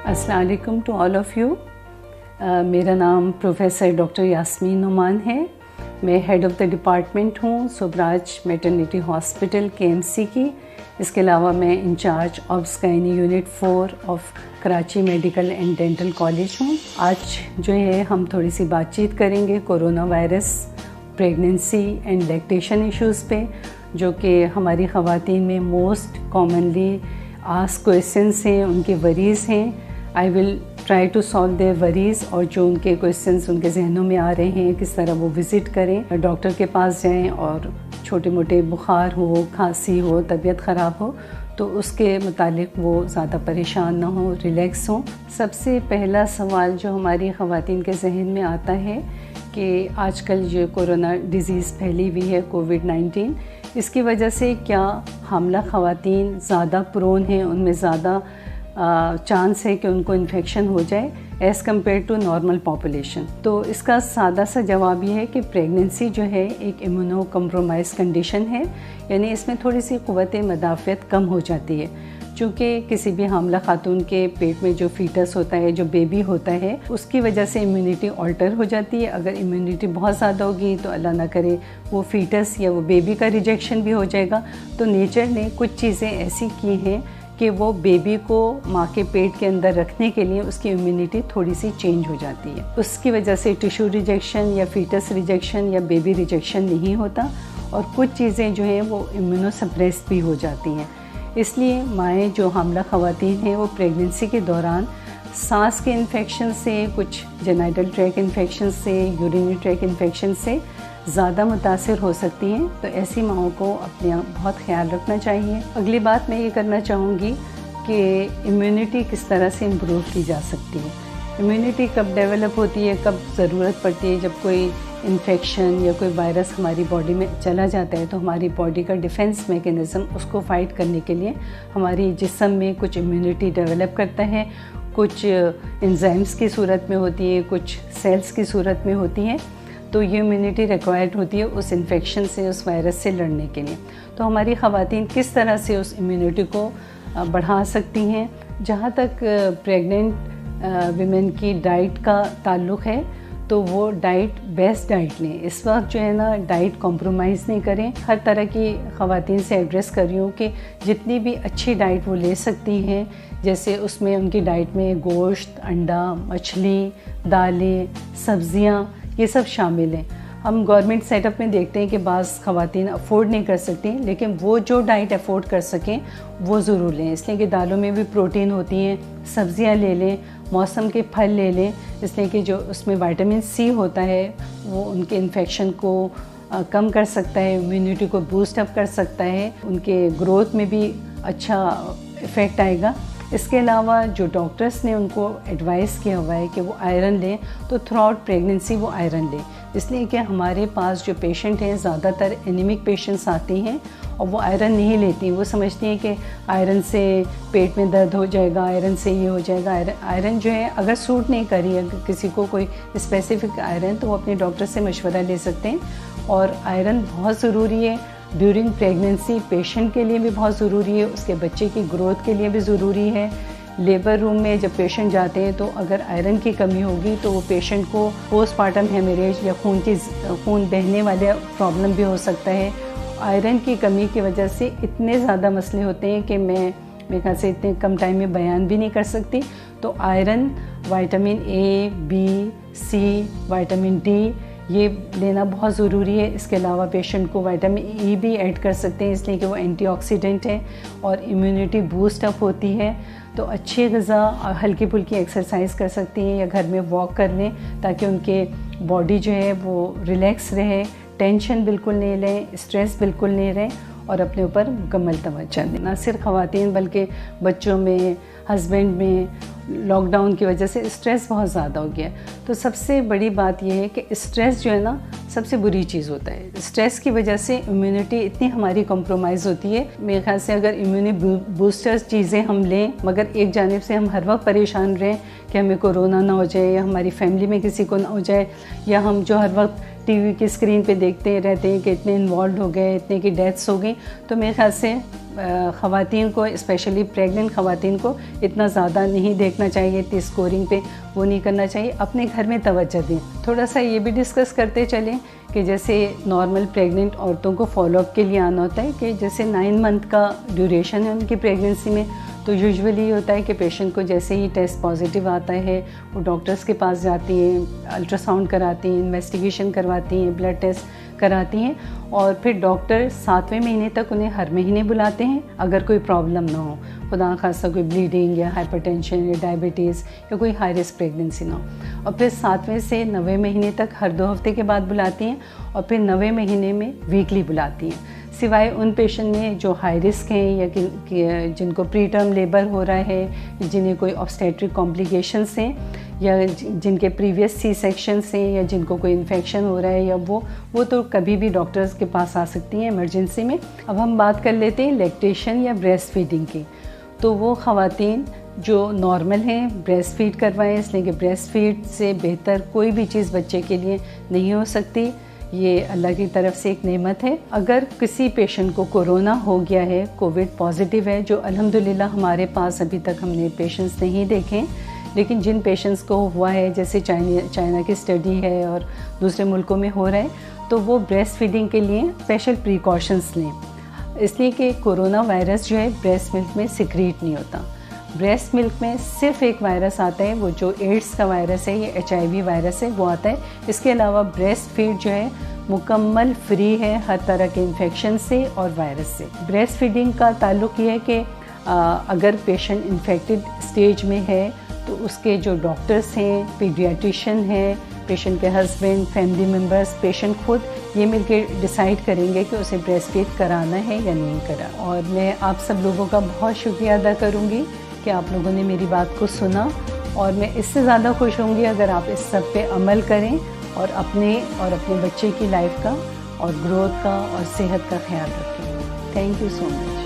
अस्सलाम वालेकुम to all of you. मेरा नाम प्रोफेसर डॉक्टर यास्मीन नुमान है। मैं हेड ऑफ़ द डिपार्टमेंट हूँ सुबराज मैटरनिटी हॉस्पिटल KMC की। इसके अलावा मैं incharge obs gynae unit 4 of Karachi medical and dental college हूँ। आज जो है हम थोड़ी सी बातचीत करेंगे corona virus, pregnancy and lactation issues पे, जो कि हमारी ख़वातीन में मोस्ट कॉमनली आस्क्ड क्वेश्चंस हैं, उनके वरीज़ हैं। I will try to solve their worries, और जो उनके क्वेश्चंस उनके जहनों में आ रहे हैं किस तरह वो विज़िट करें, डॉक्टर के पास जाएं, और छोटे मोटे बुखार हो, खांसी हो, तबीयत ख़राब हो तो उसके मुतालिक वो ज़्यादा परेशान ना हो, रिलैक्स हों। सबसे पहला सवाल जो हमारी ख़वातीन के जहन में आता है कि आजकल ये कोरोना डिज़ीज़ फैली हुई है, कोविड-19, इसकी वजह से क्या हामला ख़वातीन ज़्यादा प्रोन हैं, उनमें ज़्यादा चांस है कि उनको इन्फेक्शन हो जाए as compare to normal population. तो इसका सादा सा जवाब ये है कि प्रेगनेंसी जो है एक इम्यूनो कम्प्रोमाइज़ कंडीशन है, यानी इसमें थोड़ी सी क़ुव्वत मदाफ़ियत कम हो जाती है। चूँकि किसी भी हामला खातून के पेट में जो फीटस होता है, जो बेबी होता है, उसकी वजह से इम्यूनिटी ऑल्टर हो जाती है। अगर इम्यूनिटी बहुत ज़्यादा होगी तो अल्लाह ना करे वो फीटस या वो बेबी का रिजेक्शन भी हो जाएगा। तो नेचर ने कुछ चीज़ें ऐसी की हैं कि वो बेबी को माँ के पेट के अंदर रखने के लिए उसकी इम्यूनिटी थोड़ी सी चेंज हो जाती है। उसकी वजह से टिश्यू रिजेक्शन या फीटस रिजेक्शन या बेबी रिजेक्शन नहीं होता, और कुछ चीज़ें जो हैं वो इम्यूनो सप्रेस भी हो जाती हैं। इसलिए माएँ जो हामला ख़वातीन हैं वो प्रेगनेंसी के दौरान सांस के इन्फेक्शन से, कुछ जेनिटल ट्रैक इन्फेक्शन से, यूरिनरी ट्रैक इन्फेक्शन से ज़्यादा मुतासिर हो सकती हैं। तो ऐसी माओं को अपने बहुत ख्याल रखना चाहिए। अगली बात मैं ये करना चाहूँगी कि इम्यूनिटी किस तरह से इम्प्रूव की जा सकती है। इम्यूनिटी कब डेवलप होती है, कब ज़रूरत पड़ती है, जब कोई इन्फेक्शन या कोई वायरस हमारी बॉडी में चला जाता है तो हमारी बॉडी का डिफेंस मैकेनिज़्म उसको फ़ाइट करने के लिए हमारी जिस्म में कुछ इम्यूनिटी डेवलप करता है। कुछ एंजाइम्स की सूरत में होती है, कुछ सेल्स की सूरत में होती हैं। तो ये इम्यूनिटी रिक्वायर्ड होती है उस इन्फेक्शन से, उस वायरस से लड़ने के लिए। तो हमारी ख़वातीन किस तरह से उस इम्यूनिटी को बढ़ा सकती हैं। जहाँ तक प्रेग्नेंट विमेन की डाइट का ताल्लुक़ है तो वो डाइट, बेस्ट डाइट लें। इस वक्त जो है ना, डाइट कॉम्प्रोमाइज़ नहीं करें। हर तरह की ख़वातीन से एड्रेस कर रही हूँ कि जितनी भी अच्छी डाइट वो ले सकती हैं, जैसे उसमें उनकी डाइट में गोश्त, अंडा, मछली, दालें, सब्ज़ियाँ, ये सब शामिल हैं। हम गवर्नमेंट सेटअप में देखते हैं कि बाज़ ख़वातीन अफोर्ड नहीं कर सकती, लेकिन वो जो डाइट अफोर्ड कर सकें वो ज़रूर लें, इसलिए कि दालों में भी प्रोटीन होती हैं। सब्ज़ियाँ ले लें, मौसम के फल ले लें, इसलिए कि जो उसमें विटामिन C होता है वो उनके इन्फेक्शन को कम कर सकता है, इम्यूनिटी को बूस्ट अप कर सकता है, उनके ग्रोथ में भी अच्छा इफ़ेक्ट आएगा। इसके अलावा जो डॉक्टर्स ने उनको एडवाइस किया हुआ है कि वो आयरन लें, तो थ्रू आउट प्रेगनेंसी वो आयरन लें, इसलिए कि हमारे पास जो पेशेंट हैं ज़्यादातर एनीमिक पेशेंट्स आती हैं और वो आयरन नहीं लेती। वो समझती हैं कि आयरन से पेट में दर्द हो जाएगा, आयरन से ये हो जाएगा। आयरन जो है अगर सूट नहीं करी, अगर किसी को कोई स्पेसिफिक आयरन, तो वो अपने डॉक्टर से मशवरा ले सकते हैं। और आयरन बहुत ज़रूरी है ड्यूरिंग प्रेगनेंसी, पेशेंट के लिए भी बहुत ज़रूरी है, उसके बच्चे की ग्रोथ के लिए भी ज़रूरी है। लेबर रूम में जब पेशेंट जाते हैं तो अगर आयरन की कमी होगी तो वो पेशेंट को पोस्टमार्टम हेमरेज या खून बहने वाले प्रॉब्लम भी हो सकता है। आयरन की कमी की वजह से इतने ज़्यादा मसले होते हैं कि मेरे ख्याल से इतने कम टाइम में बयान भी नहीं कर सकती। तो iron, vitamin A, B, C, vitamin D ये लेना बहुत ज़रूरी है। इसके अलावा पेशेंट को विटामिन E भी ऐड कर सकते हैं, इसलिए कि वो एंटीऑक्सीडेंट है और इम्यूनिटी बूस्ट अप होती है। तो अच्छी ग़िज़ा, हल्की फुल्की एक्सरसाइज कर सकती हैं या घर में वॉक कर लें, ताकि उनके बॉडी जो है वो रिलैक्स रहे, टेंशन बिल्कुल नहीं लें, स्ट्रेस बिल्कुल नहीं रहें, और अपने ऊपर मुकम्मल तवज्जो दें। ना सिर्फ ख़वातीन बल्कि बच्चों में, हस्बैंड में, लॉकडाउन की वजह से स्ट्रेस बहुत ज़्यादा हो गया। तो सबसे बड़ी बात यह है कि स्ट्रेस जो है ना सबसे बुरी चीज़ होता है। स्ट्रेस की वजह से इम्यूनिटी इतनी हमारी कॉम्प्रोमाइज़ होती है। मेरे ख्याल से अगर इम्यूनिटी बूस्टर्स चीज़ें हम लें, मगर एक जानिब से हम हर वक्त परेशान रहें कि हमें कोरोना ना हो जाए या हमारी फैमिली में किसी को ना हो जाए, या हम जो हर वक्त टीवी की स्क्रीन पे देखते रहते हैं कि इतने इन्वॉल्व हो गए, इतने की डेथ्स हो गई, तो मेरे ख्याल से ख़वातीन को, स्पेशली प्रेग्नेंट ख़वातीन को इतना ज़्यादा नहीं देखना चाहिए, इतनी स्कोरिंग पे वो नहीं करना चाहिए, अपने घर में तवज्जो दें। थोड़ा सा ये भी डिस्कस करते चलें कि जैसे नॉर्मल प्रेग्नेंट औरतों को फॉलोअप के लिए आना होता है कि जैसे 9 मंथ का ड्यूरेशन है उनकी प्रेगनेंसी में, तो यूजुअली होता है कि पेशेंट को जैसे ही टेस्ट पॉजिटिव आता है वो डॉक्टर्स के पास जाती हैं, अल्ट्रासाउंड कराती हैं, इन्वेस्टिगेशन करवाती हैं, ब्लड टेस्ट कराती हैं, और फिर डॉक्टर 7वें महीने तक उन्हें हर महीने बुलाते हैं अगर कोई प्रॉब्लम ना हो, खुदा खासा कोई ब्लीडिंग या हाइपरटेंशन या डायबिटीज़ या कोई हाई रिस्क प्रेगनेंसी ना हो। और फिर 7वें से 9वें महीने तक हर 2 हफ्ते के बाद बुलाती हैं, और फिर 9वें महीने में वीकली बुलाती हैं, सिवाय उन पेशेंट में जो हाई रिस्क हैं या जिनको प्री टर्म लेबर हो रहा है, जिन्हें कोई ऑब्स्टेट्रिक कॉम्प्लिकेशंस हैं, या जिनके प्रीवियस सी सेक्शंस हैं, या जिनको कोई इन्फेक्शन हो रहा है, या वो तो कभी भी डॉक्टर्स के पास आ सकती हैं इमरजेंसी में। अब हम बात कर लेते हैं लैक्टेशन या ब्रेस्ट फीडिंग की। तो वो ख़वातीन जो नॉर्मल हैं ब्रेस्ट फीड करवाएं, इसलिए कि ब्रेस्ट फीड से बेहतर कोई भी चीज़ बच्चे के लिए नहीं हो सकती, ये अल्लाह की तरफ से एक नेमत है। अगर किसी पेशेंट को कोरोना हो गया है, कोविड पॉजिटिव है, जो अल्हम्दुलिल्लाह हमारे पास अभी तक हमने पेशेंट्स नहीं देखे, लेकिन जिन पेशेंट्स को हुआ है, जैसे चाइना की स्टडी है और दूसरे मुल्कों में हो रहा है, तो वो ब्रेस्ट फीडिंग के लिए स्पेशल प्रिकॉशंस लें, इसलिए कि कोरोना वायरस जो है ब्रेस्ट मिल्क में सिक्रीट नहीं होता। ब्रेस्ट मिल्क में सिर्फ एक वायरस आता है, वो जो एड्स का वायरस है, ये HIV वायरस है, वो आता है। इसके अलावा ब्रेस्ट फीड जो है मुकम्मल फ्री है हर तरह के इन्फेक्शन से और वायरस से। ब्रेस्ट फीडिंग का ताल्लुक़ ये है कि अगर पेशेंट इन्फेक्टेड स्टेज में है तो उसके जो डॉक्टर्स हैं, पीडियाट्रिशियन हैं, पेशेंट के हस्बैंड, फैमिली मेम्बर्स, पेशेंट खुद ये मिलके डिसाइड करेंगे कि उसे ब्रेस्ट फीड कराना है या नहीं करा। और मैं आप सब लोगों का बहुत शुक्रिया अदा करूँगी कि आप लोगों ने मेरी बात को सुना, और मैं इससे ज़्यादा खुश होंगी अगर आप इस सब पे अमल करें और अपने बच्चे की लाइफ का और ग्रोथ का और सेहत का ख्याल रखें। Thank you so much.